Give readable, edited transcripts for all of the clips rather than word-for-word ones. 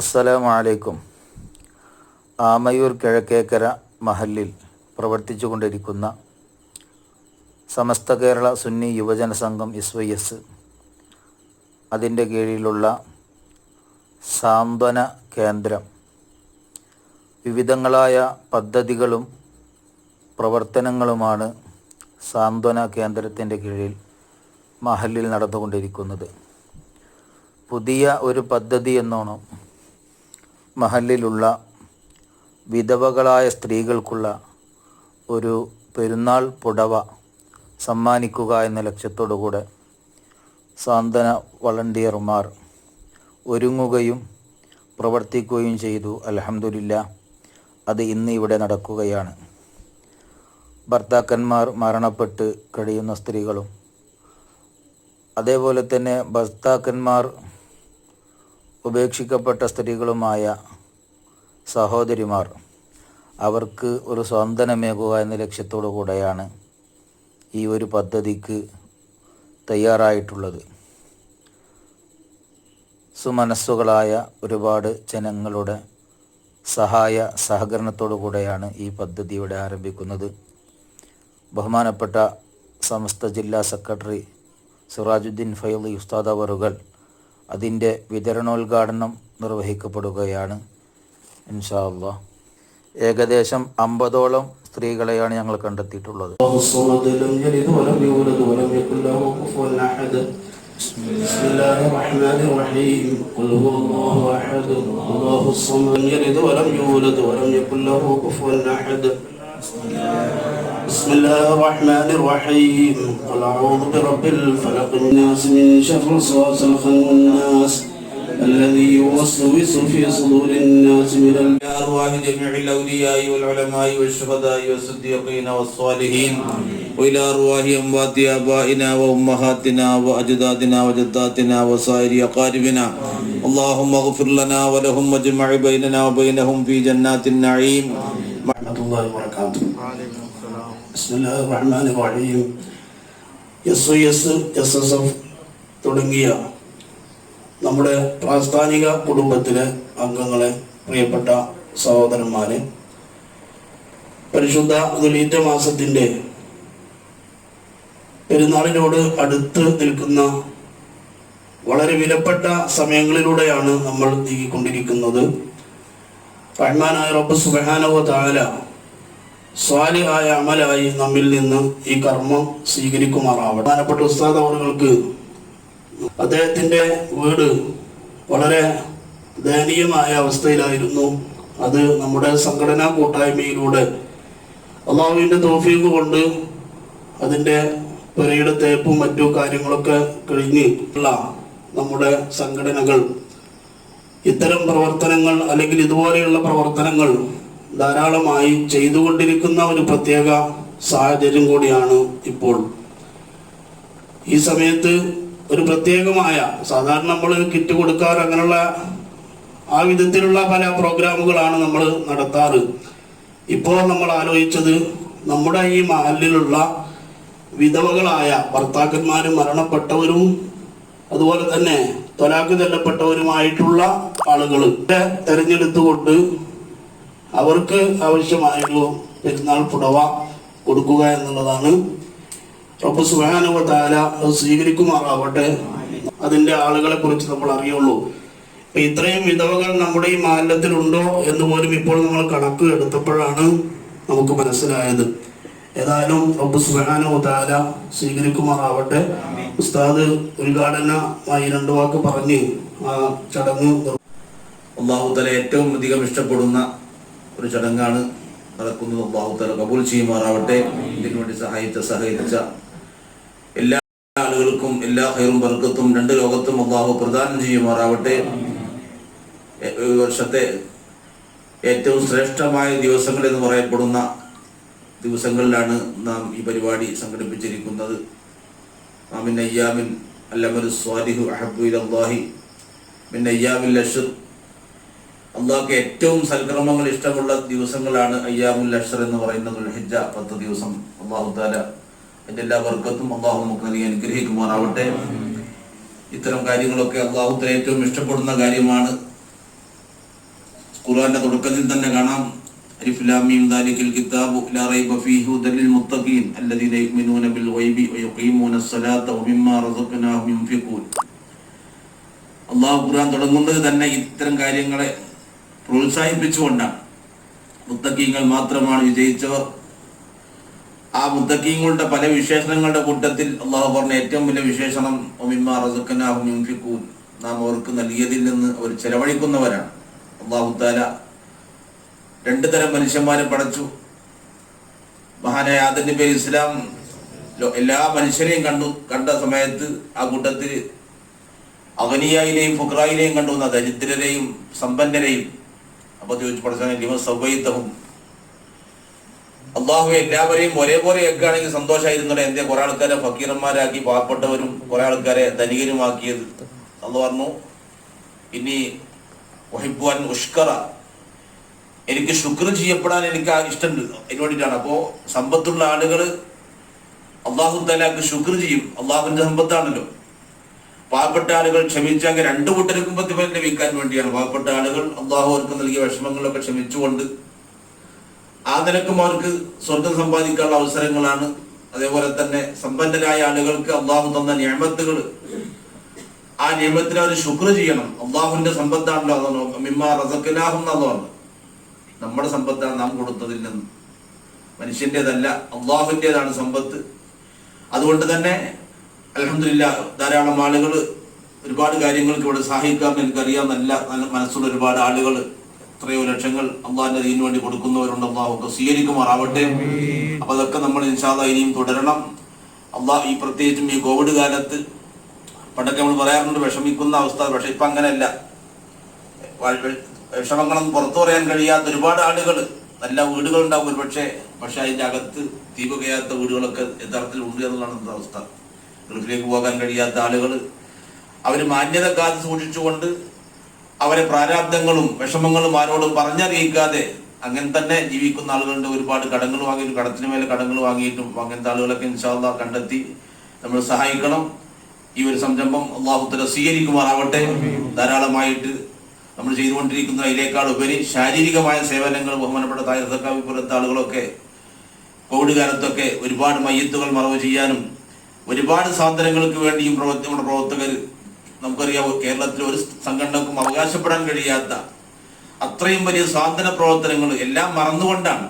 അസ്സലാമു അലൈക്കും. ആമയൂർ കിഴക്കേക്കര മഹല്ലിൽ പ്രവർത്തിച്ചു കൊണ്ടിരിക്കുന്ന സമസ്ത കേരള സുന്നി യുവജന സംഘം SYS അതിൻ്റെ കീഴിലുള്ള സാന്ത്വന കേന്ദ്രം വിവിധങ്ങളായ പദ്ധതികളും പ്രവർത്തനങ്ങളുമാണ് സാന്ത്വന കേന്ദ്രത്തിൻ്റെ കീഴിൽ മഹല്ലിൽ നടന്നുകൊണ്ടിരിക്കുന്നത്. പുതിയ ഒരു പദ്ധതി എന്നോണം മഹല്ലിലുള്ള വിധവകളായ സ്ത്രീകൾക്കുള്ള ഒരു പെരുന്നാൾ പുടവ സമ്മാനിക്കുക എന്ന ലക്ഷ്യത്തോടുകൂടെ സാന്ത്വന വളണ്ടിയർമാർ ഒരുങ്ങുകയും പ്രവർത്തിക്കുകയും ചെയ്തു. അൽഹംദുലില്ലാഹ്, അത് ഇന്ന് ഇവിടെ നടക്കുകയാണ്. ഭർത്താക്കന്മാർ മരണപ്പെട്ട് കഴിയുന്ന സ്ത്രീകളും അതേപോലെ തന്നെ ഭർത്താക്കന്മാർ ഉപേക്ഷിക്കപ്പെട്ട സ്ത്രീകളുമായ സഹോദരിമാർ, അവർക്ക് ഒരു സ്വാന്തനമേകുക എന്ന ലക്ഷ്യത്തോടു കൂടെയാണ് ഈ ഒരു പദ്ധതിക്ക് തയ്യാറായിട്ടുള്ളത്. സുമനസ്സുകളായ ഒരുപാട് ജനങ്ങളുടെ സഹായ സഹകരണത്തോടു കൂടെയാണ് ഈ പദ്ധതി ഇവിടെ ആരംഭിക്കുന്നത്. ബഹുമാനപ്പെട്ട സമസ്ത ജില്ലാ സെക്രട്ടറി സിറാജുദ്ദീൻ ഫൈളി ഉസ്താദ് അവറുകൾ അതിൻ്റെ വിതരണോദ്ഘാടനം നിർവഹിക്കപ്പെടുകയാണ് ഇൻഷാ അല്ലാഹ്. ഏകദേശം 50ഓളം സ്ത്രീകളെയാണ് ഞങ്ങൾ കണ്ടെത്തിയിട്ടുള്ളത്. بسم الله الرحمن الرحيم قل أعوذ برب الفلق الناس من شر الوسواس الخناس الذي يوسوس في صدور الناس من أرواح جميع الأولياء والعلماء والشهداء والصديقين والصالحين وإلى أرواح أموات آبائنا وأمهاتنا وأجدادنا وجداتنا وسائر أقاربنا اللهم اغفر لنا ولهم واجمع بيننا وبينهم في جنات النعيم ورحمة الله وبركاته. ബിസ്മില്ലാഹിർ റഹ്മാനിർ റഹീം. SYS SSF തുടങ്ങിയ നമ്മുടെ പ്രാസ്ഥാനിക കുടുംബത്തിലെ അംഗങ്ങളെ, പ്രിയപ്പെട്ട സഹോദരന്മാരെ, പരിശുദ്ധ ദുൽഹിജ്ജ മാസത്തിൻ്റെ പെരുന്നാളിനോട് അടുത്ത് നിൽക്കുന്ന വളരെ വിലപ്പെട്ട സമയങ്ങളിലൂടെയാണ് നമ്മൾ നീങ്ങിക്കൊണ്ടിരിക്കുന്നത്. റഹ്മാനായ റബ്ബ് സുബ്ഹാനഹു വ തആല സ്വാലിഹായ അമലായി നമ്മിൽ നിന്ന് ഈ കർമ്മം സ്വീകരിക്കുമാറാവട്ടെ. ബഹുമാനപ്പെട്ട ഉസ്താദ് അവർക്ക് അദ്ദേഹത്തിൻ്റെ വീട് വളരെ ദയനീയമായ അവസ്ഥയിലായിരുന്നു. അത് നമ്മുടെ സംഘടനാ കൂട്ടായ്മയിലൂടെ അള്ളാഹുവിൻ്റെ തൗഫീഖ് കൊണ്ട് അതിൻ്റെ പുരയുടെ തേപ്പും മറ്റു കാര്യങ്ങളൊക്കെ കഴിഞ്ഞ് ഉള്ള നമ്മുടെ സംഘടനകൾ ഇത്തരം പ്രവർത്തനങ്ങൾ അല്ലെങ്കിൽ ഇതുപോലെയുള്ള പ്രവർത്തനങ്ങൾ ധാരാളമായി ചെയ്തുകൊണ്ടിരിക്കുന്ന ഒരു പ്രത്യേക സാഹചര്യം കൂടിയാണ് ഇപ്പോൾ. ഈ സമയത്ത് ഒരു പ്രത്യേകമായ, സാധാരണ നമ്മൾ കിറ്റ് കൊടുക്കാറ് അങ്ങനെയുള്ള ആ വിധത്തിലുള്ള പല പ്രോഗ്രാമുകളാണ് നമ്മൾ നടത്താറ്. ഇപ്പോൾ നമ്മൾ ആലോചിച്ചത് നമ്മുടെ ഈ മഹല്ലിലുള്ള വിധവകളായ ഭർത്താക്കന്മാരും മരണപ്പെട്ടവരും അതുപോലെ തന്നെ ത്വലാഖ് ചൊല്ലപ്പെട്ടവരുമായിട്ടുള്ള ആളുകൾ തെരഞ്ഞെടുത്തുകൊണ്ട് അവർക്ക് ആവശ്യമായൊരു പെരുന്നാൾ പുടവ കൊടുക്കുക എന്നുള്ളതാണ്. റബ്ബ് സുബ്ഹാനഹു വ തആല സ്വീകരിക്കുമാറാവട്ടെ. അതിൻ്റെ ആളുകളെ കുറിച്ച് നമ്മൾ അറിയുള്ളൂ. ഇത്രയും വിധവകൾ നമ്മുടെ ഈ മഹല്ലത്തിലുണ്ടോ എന്ന് പോലും ഇപ്പോൾ നമ്മൾ കണക്ക് എടുത്തപ്പോഴാണ് നമുക്ക് മനസ്സിലായത്. ഏതായാലും റബ്ബ് സുബ്ഹാനഹു വ തആല സ്വീകരിക്കുമാറാവട്ടെ. ഉസ്താദ് ഉദ്ഘാടനമായി 2 വാക്ക് പറഞ്ഞ് ആ ചടങ്ങ് അല്ലാഹു തആല ഏറ്റവും അധികം ഇഷ്ടപ്പെടുന്ന ഒരു ചടങ്ങാണ് നടക്കുന്നത്. അല്ലാഹു തആല കബൂൽ ചെയ്യുമാറാവട്ടെ. ഇതിനു വേണ്ടി സഹകരിച്ച എല്ലാ ആളുകൾക്കും എല്ലാ ഖൈറും ബർക്കത്തും 2 ലോകത്തും അല്ലാഹു പ്രദാനം ചെയ്യുമാറാവട്ടെ. ഈ വർഷത്തെ ഏറ്റവും ശ്രേഷ്ഠമായ ദിവസങ്ങൾ എന്ന് പറയപ്പെടുന്ന ദിവസങ്ങളിലാണ് നാം ഈ പരിപാടി സംഘടിപ്പിച്ചിരിക്കുന്നത്. മിൻ അയ്യാമിൻ അല്ലമലു സ്വാലിഹു അഹബ്ബു ഇലല്ലാഹി മിൻ അയ്യാമിൽ അശ്ർ. അള്ളാഹ്ക്ക് ഏറ്റവും സൽക്രമങ്ങൾ ഇഷ്ടമുള്ള ദിവസങ്ങളാണ് അയ്യാമുൽ അശ്ർ എന്ന് പറയുന്ന ദുൽഹിജ്ജ 10 ദിവസം. അല്ലാഹു തആല അതിൻ്റെ എല്ലാ ബർക്കത്തും അള്ളാഹു നമുക്ക് നൽകി അനുഗ്രഹിക്കുമാറാവട്ടെ. ഇത്തരം കാര്യങ്ങളൊക്കെ അള്ളാഹു തആല ഏറ്റവും ഇഷ്ടപ്പെടുന്ന കാര്യമാണ്. ഖുർആന്റെ തുടക്കത്തിൽ തന്നെ കാണാം, അലിഫ് ലാം മീം ദാലിക്കൽ കിതാബു ലാ റൈബ ഫീഹി ഹുദൽ ലിൽ മുത്തഖീൻ അല്ലദീന യുഅ്മിനൂന ബിൽ ഗൈബി വയുഖീമൂനസ് സ്വലാത്ത വമിമ്മാ റസഖ്നാഹും യുൻഫിഖൂൻ. അല്ലാഹു ഖുർആൻ തുടങ്ങുന്നത് തന്നെ ഇത്തരം കാര്യങ്ങളെ പ്രോത്സാഹിപ്പിച്ചുകൊണ്ടാണ്. മുത്തഖീങ്ങൾ മാത്രമാണ് വിജയിച്ചവർ. ആ മുത്തഖീങ്ങളുടെ പല വിശേഷണങ്ങളുടെ കൂട്ടത്തിൽ അള്ളാഹു പറഞ്ഞ ഏറ്റവും വലിയ വിശേഷണം വമിമ്മാ റസഖ്നാഹും യുൻഫിഖൂൻ, നാം അവർക്ക് നൽകിയതിൽ നിന്ന് അവർ ചെലവഴിക്കുന്നവരാണ്. അല്ലാഹു തആല രണ്ടു തരം മനുഷ്യന്മാരെ പടച്ചു. മഹാനായ ആദം നബി അലൈഹി ഇസ്ലാം എല്ലാ മനുഷ്യരെയും കണ്ട സമയത്ത് ആ കൂട്ടത്തിൽ അഗ്നിയായിലെയും ഫുഖറായിലെയും കണ്ടു, ദരിദ്രരെയും സമ്പന്നരെയും. അപ്പൊ ചോദിച്ചു, പഠിച്ചാൽ ലിമ സവൈതഹും, അള്ളാഹു എല്ലാവരെയും ഒരേപോലെ ഏക്കാണെങ്കിൽ സന്തോഷമായിരുന്നല്ലോ, എന്തേ കുറെ ആൾക്കാരെ ഫക്കീറന്മാരാക്കി പാവപ്പെട്ടവരും കുറെ ആൾക്കാരെ ധനികരുമാക്കിയത്? അള്ളാഹു പറഞ്ഞു, ഇനി വഹിബ്ബുൻ ഉഷ്കറ, എനിക്ക് ശുക്ർ ചെയ്യപ്പെടാൻ എനിക്ക് ഇഷ്ടമുണ്ട്, അതിന് വേണ്ടിയിട്ടാണ്. അപ്പോ സമ്പത്തുള്ള ആളുകൾ അള്ളാഹു തആലക്ക് ശുക്ർ ചെയ്യും, അള്ളാഹുവിന്റെ സമ്പത്താണല്ലോ. പാവപ്പെട്ട ആളുകൾ ക്ഷമിച്ചാൽ രണ്ടു കൂട്ടർക്കും പ്രതിഫലം ലഭിക്കാൻ വേണ്ടിയാണ്. പാവപ്പെട്ട ആളുകൾ അള്ളാഹു അവർക്ക് നൽകിയ വിഷമങ്ങളൊക്കെ ക്ഷമിച്ചുകൊണ്ട് ആ നിലക്കും അവർക്ക് സ്വർഗം സമ്പാദിക്കാനുള്ള അവസരങ്ങളാണ്. അതേപോലെ തന്നെ സമ്പന്നരായ ആളുകൾക്ക് അള്ളാഹു തന്ന നിഅമത്തുകൾ, ആ നിയമത്തിന് അവർ ശുക്ർ ചെയ്യണം. അള്ളാഹുവിന്റെ സമ്പത്താണല്ലോ, മിമ്മാ റസഖ്നാഹും എന്നാണ്. നമ്മുടെ സമ്പത്താണ് നാം കൊടുത്തതിൽ നിന്ന്, മനുഷ്യന്റേതല്ല, അള്ളാഹുവിൻ്റെതാണ് സമ്പത്ത്. അതുകൊണ്ട് തന്നെ അൽഹംദുലില്ലാഹ് ധാരാളം ആളുകൾ ഒരുപാട് കാര്യങ്ങൾക്ക് ഇവിടെ സഹായിക്കാമെന്ന് എനിക്കറിയാം. നല്ല മനസ്സുള്ള ഒരുപാട് ആളുകൾ, എത്രയോ ലക്ഷങ്ങൾ അള്ളാഹിന്റെ ദീനിന് വേണ്ടി കൊടുക്കുന്നവരുണ്ട്. അള്ളാഹു ഒക്കെ സ്വീകരിക്കുമാറാവട്ടെ. അപ്പൊ അതൊക്കെ നമ്മൾ ഇൻഷാ അല്ലാഹ് ഇനിയും തുടരണം. അള്ളാഹ് ഈ പ്രത്യേകിച്ചും ഈ കോവിഡ് കാലത്ത് പണ്ടൊക്കെ നമ്മൾ പറയാറുണ്ട് വിഷമിക്കുന്ന അവസ്ഥ, പക്ഷെ ഇപ്പൊ അങ്ങനെയല്ല. വിഷമങ്ങളൊന്നും പുറത്തു പറയാൻ കഴിയാത്ത ഒരുപാട് ആളുകൾ, നല്ല വീടുകൾ ഉണ്ടാവും ഒരു പക്ഷെ അതിന്റെ അകത്ത് തീ പുകയാത്ത വീടുകളൊക്കെ യഥാർത്ഥത്തിൽ ഉണ്ട് എന്നുള്ളതാണ് അവസ്ഥ. ഗൾഫിലേക്ക് പോകാൻ കഴിയാത്ത ആളുകൾ, അവര് മാന്യത കാത്ത് സൂക്ഷിച്ചുകൊണ്ട് അവരെ പ്രാരാബ്ദങ്ങളും വിഷമങ്ങളും ആരോടും പറഞ്ഞറിയിക്കാതെ അങ്ങനെ തന്നെ ജീവിക്കുന്ന ആളുകളുണ്ട്. ഒരുപാട് കടങ്ങൾ വാങ്ങിയിട്ടും കടത്തിന് മേലെ കടങ്ങൾ വാങ്ങിയിട്ടും അങ്ങനത്തെ ആളുകളൊക്കെ ഇൻഷാ അല്ലാഹ് കണ്ടെത്തി നമ്മൾ സഹായിക്കണം. ഈ ഒരു സംരംഭം അല്ലാഹു തആല സ്വീകരിക്കുമാറാവട്ടെ. ധാരാളമായിട്ട് നമ്മൾ ചെയ്തുകൊണ്ടിരിക്കുന്ന അതിനേക്കാൾ ഉപരി ശാരീരികമായ സേവനങ്ങൾ ബഹുമാനപ്പെട്ട താഹിർ സഖാഫി പോലത്തെ ആളുകളൊക്കെ കോവിഡ് കാലത്തൊക്കെ ഒരുപാട് മയ്യത്തുകൾ മറവ് ചെയ്യാനും ഒരുപാട് സാധനങ്ങൾക്ക് വേണ്ടിയും നമ്മുടെ പ്രവർത്തകർ, നമുക്കറിയാം കേരളത്തിലെ ഒരു സംഘടനക്കും അവകാശപ്പെടാൻ കഴിയാത്ത അത്രയും വലിയ സാന്ത്വന പ്രവർത്തനങ്ങൾ എല്ലാം മറന്നുകൊണ്ടാണ്.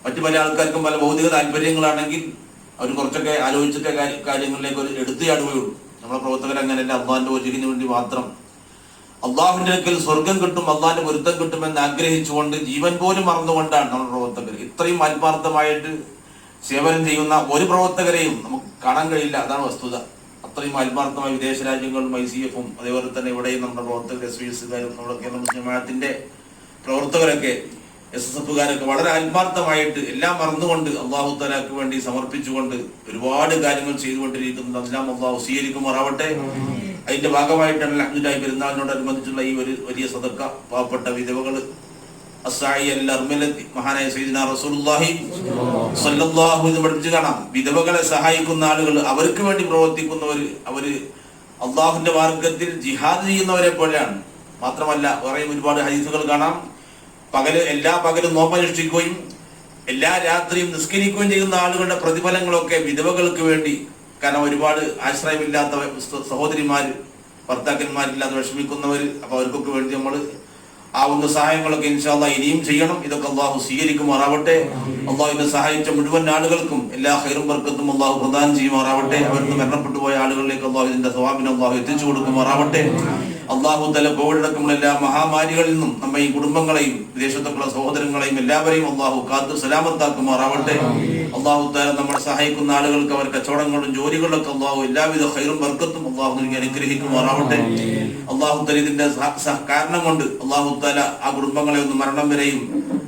മറ്റു പല ആൾക്കാർക്കും പല ഭൗതിക താല്പര്യങ്ങളാണെങ്കിൽ അവർ കുറച്ചൊക്കെ ആലോചിച്ചിട്ട് കാര്യങ്ങളിലേക്ക് ഒരു എടുത്തുചാടുകയുള്ളൂ. നമ്മളെ പ്രവർത്തകർ അങ്ങനെയല്ല. അള്ളാഹിന്റെ വജഹിന് വേണ്ടി മാത്രം, അള്ളാഹുവിന്റെ അടുക്കൽ സ്വർഗം കിട്ടും, അള്ളാഹിന്റെ പൊരുത്തം കിട്ടുമെന്ന് ആഗ്രഹിച്ചുകൊണ്ട് ജീവൻ പോലും മറന്നുകൊണ്ടാണ് നമ്മുടെ പ്രവർത്തകർ. ഇത്രയും ആത്മാർത്ഥമായിട്ട് സേവനം ചെയ്യുന്ന ഒരു പ്രവർത്തകരെയും നമുക്ക് കാണാൻ കഴിയില്ല. അതാണ് വസ്തുത. അത്രയും ആത്മാർത്ഥമായി വിദേശ രാജ്യങ്ങളും ICF-ഉം അതേപോലെ തന്നെ ഇവിടെയും നമ്മുടെ പ്രവർത്തകർ SVS-കാരും നമ്മുടെ കേരള മുസ്ലിം ജമാഅത്തിന്റെ പ്രവർത്തകരൊക്കെ SSF-കാരൊക്കെ വളരെ ആത്മാർത്ഥമായിട്ട് എല്ലാം മറന്നുകൊണ്ട് അല്ലാഹു തആലക്ക് വേണ്ടി സമർപ്പിച്ചുകൊണ്ട് ഒരുപാട് കാര്യങ്ങൾ ചെയ്തുകൊണ്ടിരിക്കുന്നത് എല്ലാം അല്ലാഹു സ്വീകരിക്കുമാറാവട്ടെ. അതിന്റെ ഭാഗമായിട്ടാണ് അൽഹംദുലില്ലാഹ് പെരുന്നാളിനോടനുബന്ധിച്ചുള്ള ഈ ഒരു വലിയ സദഖ പാവപ്പെട്ട വിധവകൾ മഹാനായ സയ്യിദുനാ റസൂലുള്ളാഹി സ്വല്ലല്ലാഹു അലൈഹി വസല്ലം പഠിപ്പിച്ചു കാണാം. വിധവകളെ സഹായിക്കുന്ന ആളുകൾ, അവർക്ക് വേണ്ടി പ്രവർത്തിക്കുന്നവർ, അവര് അള്ളാഹുവിന്റെ മാർഗത്തിൽ ജിഹാദ് ചെയ്യുന്നവരെ പോലെയാണ്. മാത്രമല്ല വേറെയും ഒരുപാട് ഹദീസുകൾ കാണാം. എല്ലാ പകലും നോമ്പനുഷ്ഠിക്കുകയും എല്ലാ രാത്രിയും നിസ്കരിക്കുകയും ചെയ്യുന്ന ആളുകളുടെ പ്രതിഫലങ്ങളൊക്കെ വിധവകൾക്ക് വേണ്ടി. കാരണം ഒരുപാട് ആശ്രയമില്ലാത്ത സഹോദരിമാര്, ഭർത്താക്കന്മാരില്ലാതെ വിഷമിക്കുന്നവര്, അപ്പൊ അവർക്കൊക്കെ വേണ്ടി നമ്മൾ ആവുന്ന സഹായങ്ങളൊക്കെ ഇൻഷാ അല്ലാഹ് ഇനിയും ചെയ്യണം. ഇതൊക്കെ അള്ളാഹു സ്വീകരിക്കുമാറാവട്ടെ. അള്ളാഹുവിനെ സഹായിച്ച മുഴുവൻ ആളുകൾക്കും എല്ലാ ഖൈറും ബർക്കത്തും അള്ളാഹു പ്രദാനം ചെയ്യുമാറാവട്ടെ. അവർക്ക് മരണപ്പെട്ടു പോയ ആളുകളിലേക്ക് അള്ളാഹു ഇതിന്റെ സവാബിനെ അള്ളാഹു എത്തിച്ചു കൊടുക്കുമാറാവട്ടെ. അള്ളാഹു തആല കോവിഡ് അടക്കമുള്ള എല്ലാ മഹാമാരികളിൽ നിന്നും നമ്മെ ഈ കുടുംബങ്ങളെയും വിദേശത്തുള്ള സഹോദരങ്ങളെയും എല്ലാവരെയും അള്ളാഹു കാത്ത് സലാമത്താക്കുമാറാവട്ടെ. അള്ളാഹു തആല നമ്മളെ സഹായിക്കുന്ന ആളുകൾക്ക് അവർ കച്ചവടങ്ങളും ജോലികളിലൊക്കെ അള്ളാഹു എല്ലാവിധ ഖൈറും ബർക്കത്തും അള്ളാഹു നൽകി അനുഗ്രഹിക്കുമാറാവട്ടെ. അള്ളാഹു തആല ഇതിന്റെ കാരണം കൊണ്ട് അള്ളാഹു തആല ആ കുടുംബങ്ങളെ ഒന്ന് മരണം വരെയും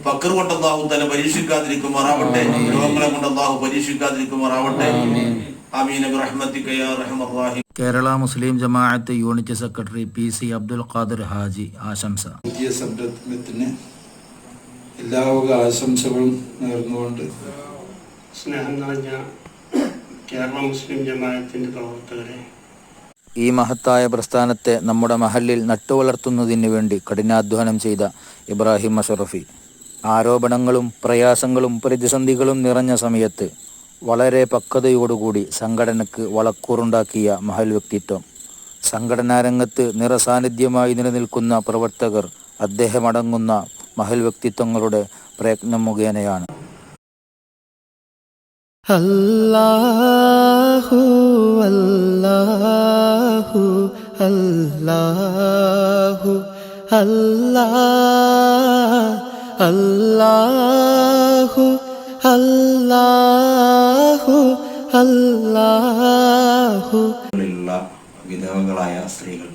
ഫഖർ കൊണ്ട് അള്ളാഹു തആല പരീക്ഷിക്കാതിരിക്കുമാറാവട്ടെ. രോഗങ്ങളെ കൊണ്ട് അള്ളാഹു പരീക്ഷിക്കാതിരിക്കുമാറാവട്ടെ. ആമീൻ ബിറഹ്മതിക യാ അർഹമർ റഹീം. Kerala Muslim Jamaath unit secretary PC Abdul Khadir Haji ആശംസ. പുതിയ സംരംഭത്തിന് എല്ലാവക ആശംസകളും നേർന്നുകൊണ്ട് സ്നേഹം നിറഞ്ഞ കേരള മുസ്ലിം ജമാഅത്തിന്റെ പ്രവർത്തകരെ, ഈ മഹത്തായ പ്രസ്ഥാനത്തെ നമ്മുടെ മഹല്ലിൽ നട്ടുവളർത്തുന്നതിന് വേണ്ടി കഠിനാധ്വാനം ചെയ്ത ഇബ്രാഹിം അഷറഫി, ആരോപണങ്ങളും പ്രയാസങ്ങളും പ്രതിസന്ധികളും നിറഞ്ഞ സമയത്ത് വളരെ പക്വതയോടുകൂടി സംഘടനയ്ക്ക് വളക്കൂറുണ്ടാക്കിയ മഹൽ വ്യക്തിത്വം. സംഘടനാരംഗത്ത് നിറസാന്നിധ്യമായി നിലനിൽക്കുന്ന പ്രവർത്തകർ അദ്ദേഹമടങ്ങുന്ന മഹൽ വ്യക്തിത്വങ്ങളുടെ പ്രയത്നം മുഖേനയാണ്. അല്ലാഹു അല്ലാഹു അല്ലാഹു അല്ലാഹു അല്ലാഹു അല്ലാഹു. വിധവകളായ സ്ത്രീകൾ,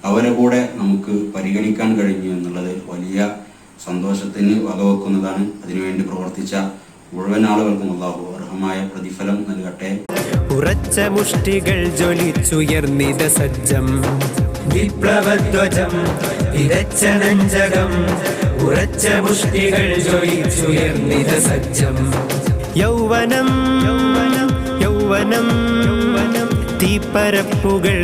അവരെ കൂടെ നമുക്ക് പരിഗണിക്കാൻ കഴിഞ്ഞു എന്നുള്ളത് വലിയ സന്തോഷത്തിന് വകവെക്കുന്നതാണ്. അതിനുവേണ്ടി പ്രവർത്തിച്ച മുഴുവൻ ആളുകൾക്കും അല്ലാഹു അർഹമായ പ്രതിഫലം നൽകട്ടെ. ഉറച്ച മുഷ്ടികൾ ജ്വലിച്ചുയർന്നിത സജ്ജം, വിപ്ലവധ്വജം വിതച്ച നെഞ്ചകം. ഉറച്ച മുഷ്ടികൾ ജ്വലിച്ചുയർന്നിത സജ്ജം, യൗവനം യൗവനം യൗവനം തീപ്പരപ്പുകൾ